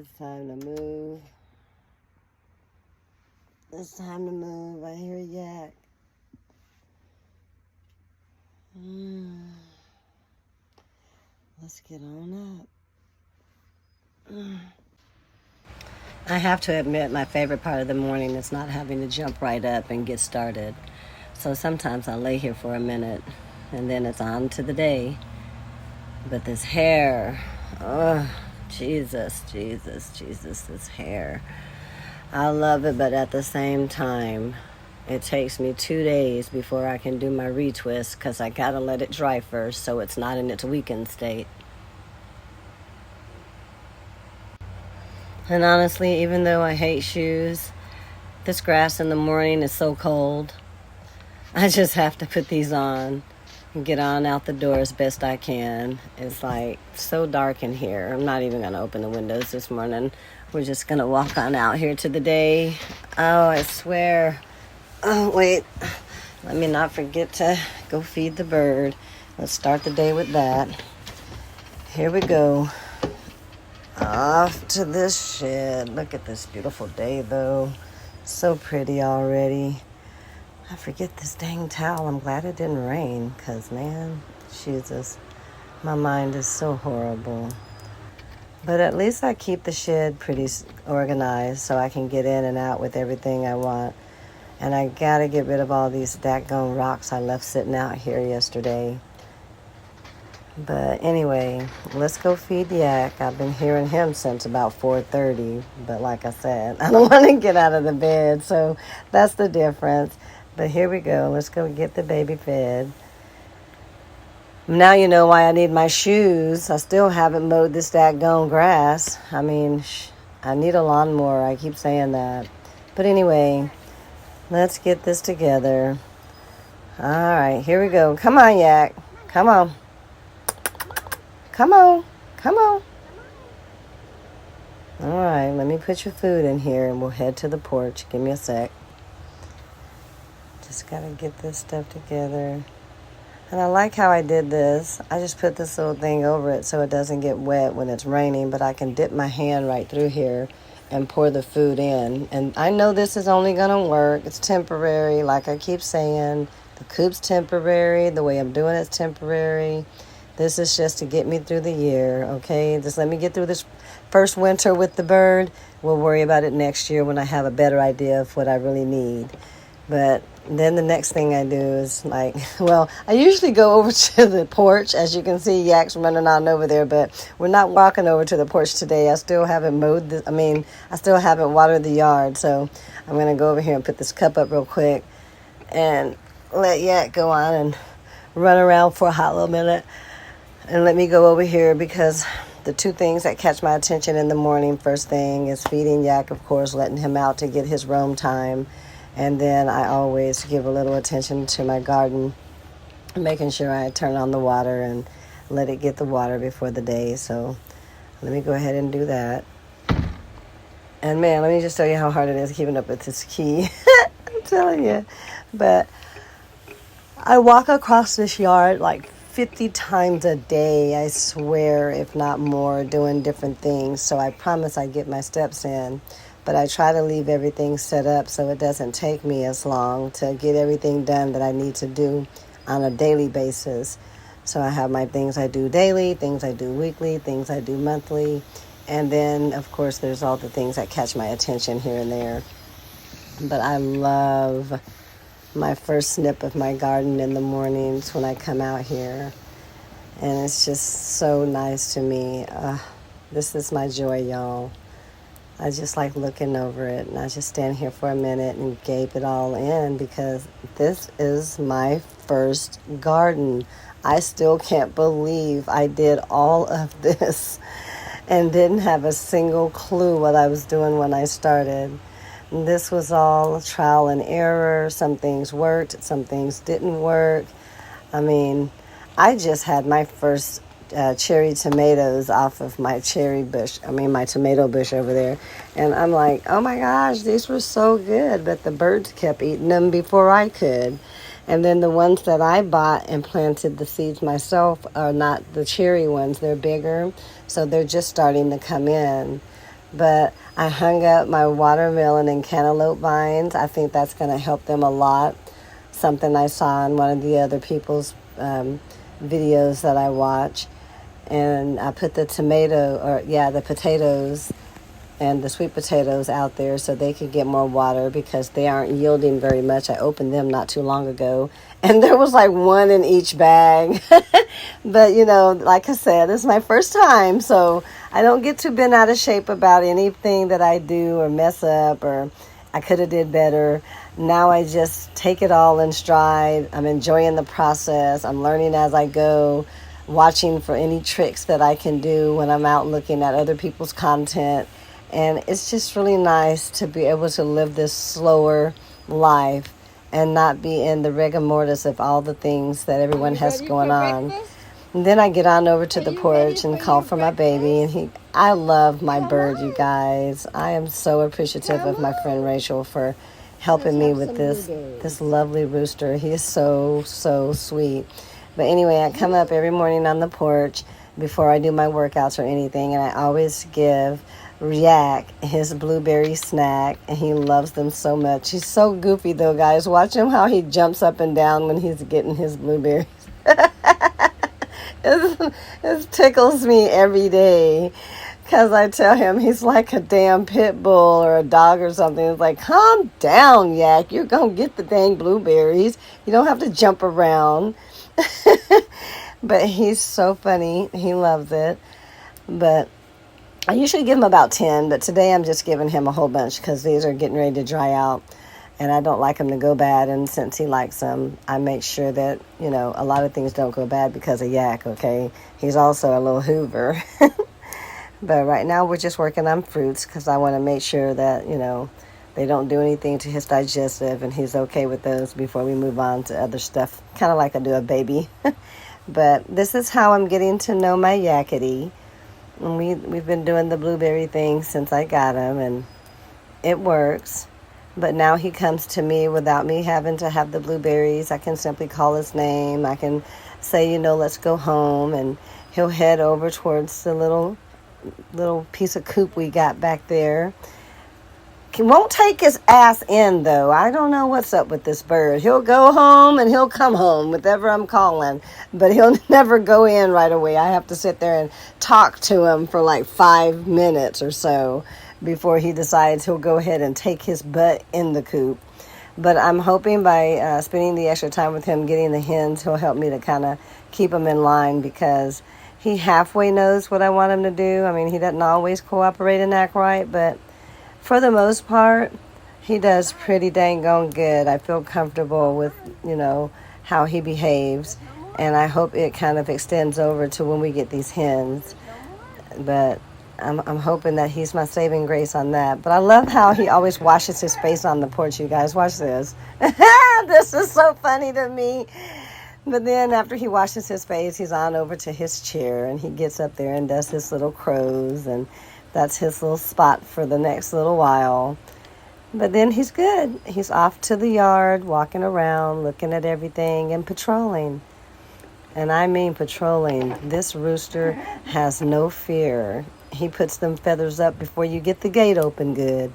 It's time to move. It's time to move. I hear a yak. Let's get on up. I have to admit, my favorite part of the morning is not having to jump right up and get started. So sometimes I lay here for a minute and then it's on to the day. But this hair, oh, Jesus, this hair. I love it, but at the same time, it takes me 2 days before I can do my retwist because I gotta let it dry first so it's not in its weakened state. And honestly, even though I hate shoes, this grass in the morning is so cold. I just have to put these on and get on out the door as best I can. It's like so dark in here. I'm not even going to open the windows this morning. We're just going to walk on out here to the day. Oh, I swear. Oh, wait. Let me not forget to go feed the bird. Let's start the day with that. Here we go. Off to this shed. Look at this beautiful day, though. So pretty already. I forget this dang towel. I'm glad it didn't rain, because, man, Jesus, my mind is so horrible. But at least I keep the shed pretty organized so I can get in and out with everything I want. And I got to get rid of all these daggone rocks I left sitting out here yesterday. But anyway, let's go feed Yak. I've been hearing him since about 4:30. But like I said, I don't want to get out of the bed. So that's the difference. But here we go. Let's go get the baby fed. Now you know why I need my shoes. I still haven't mowed this daggone grass. I mean, I need a lawnmower. I keep saying that. But anyway, let's get this together. All right, here we go. Come on, Yak. Come on. Come on. Come on. All right, let me put your food in here and we'll head to the porch. Give me a sec. Just got to get this stuff together. And I like how I did this. I just put this little thing over it so it doesn't get wet when it's raining, but I can dip my hand right through here and pour the food in. And I know this is only going to work. It's temporary, like I keep saying. The coop's temporary. The way I'm doing it's temporary. This is just to get me through the year, okay? Just let me get through this first winter with the bird. We'll worry about it next year when I have a better idea of what I really need. But then the next thing I do is I usually go over to the porch. As you can see, Yak's running on over there, but we're not walking over to the porch today. I still haven't I still haven't watered the yard. So I'm going to go over here and put this cup up real quick and let Yak go on and run around for a hot little minute. And let me go over here because the two things that catch my attention in the morning, first thing is feeding Yak, of course, letting him out to get his roam time. And then I always give a little attention to my garden, making sure I turn on the water and let it get the water before the day. So let me go ahead and do that. And man, let me just tell you how hard it is keeping up with this key. I'm telling you. But I walk across this yard like 50 times a day, I swear, if not more, doing different things. So I promise I get my steps in. But I try to leave everything set up so it doesn't take me as long to get everything done that I need to do on a daily basis. So I have my things I do daily, things I do weekly, things I do monthly. And then, of course, there's all the things that catch my attention here and there. But I love my first snip of my garden in the mornings when I come out here. And it's just so nice to me. This is my joy, y'all. I just like looking over it, and I just stand here for a minute and gape it all in because this is my first garden. I still can't believe I did all of this and didn't have a single clue what I was doing when I started. This was all trial and error. Some things worked, some things didn't work. I mean, I just had my first cherry tomatoes off of my my tomato bush over there. And I'm like, oh my gosh, these were so good. But the birds kept eating them before I could. And then the ones that I bought and planted the seeds myself are not the cherry ones. They're bigger. So they're just starting to come in. But I hung up my watermelon and cantaloupe vines. I think that's going to help them a lot. Something I saw in one of the other people's videos that I watch. And I put the the potatoes and the sweet potatoes out there so they could get more water because they aren't yielding very much. I opened them not too long ago, and there was like one in each bag. But, like I said, this is my first time, so I don't get too bent out of shape about anything that I do or mess up or I could have did better. Now I just take it all in stride. I'm enjoying the process. I'm learning as I go, watching for any tricks that I can do when I'm out looking at other people's content. And it's just really nice to be able to live this slower life and not be in the rigor mortis of all the things that everyone has going on. And then I get on over to the porch and call for my baby. And I love my bird, you guys. I am so appreciative of my friend Rachel for helping me with this lovely rooster. He is so, so sweet. But anyway, I come up every morning on the porch before I do my workouts or anything, and I always give Yak his blueberry snack, and he loves them so much. He's so goofy though, guys. Watch him how he jumps up and down when he's getting his blueberries. It tickles me every day because I tell him he's like a damn pit bull or a dog or something. It's like, calm down, Yak. You're going to get the dang blueberries. You don't have to jump around. But he's so funny. He loves it. But I usually give him about 10, but today I'm just giving him a whole bunch because these are getting ready to dry out. And I don't like them to go bad, and since he likes them, I make sure that, a lot of things don't go bad because of Yak, okay? He's also a little Hoover. But right now we're just working on fruits because I want to make sure that, they don't do anything to his digestive, and he's okay with those before we move on to other stuff, kind of like I do a baby. But this is how I'm getting to know my Yakety. And we've been doing the blueberry thing since I got him, and it works. But now he comes to me without me having to have the blueberries. I can simply call his name. I can say, let's go home. And he'll head over towards the little piece of coop we got back there. He won't take his ass in, though. I don't know what's up with this bird. He'll go home and he'll come home, whatever I'm calling. But he'll never go in right away. I have to sit there and talk to him for like 5 minutes or so before he decides he'll go ahead and take his butt in the coop. But I'm hoping by spending the extra time with him getting the hens, he'll help me to kind of keep him in line because he halfway knows what I want him to do. I mean, he doesn't always cooperate and act right, but for the most part, he does pretty dang on good. I feel comfortable with, how he behaves, and I hope it kind of extends over to when we get these hens. But I'm hoping that he's my saving grace on that. But I love how he always washes his face on the porch, you guys. Watch this. This is so funny to me. But then after he washes his face, he's on over to his chair, and he gets up there and does his little crows, and that's his little spot for the next little while. But then he's good. He's off to the yard, walking around, looking at everything, and patrolling. And I mean patrolling. This rooster has no fear. He puts them feathers up before you get the gate open good.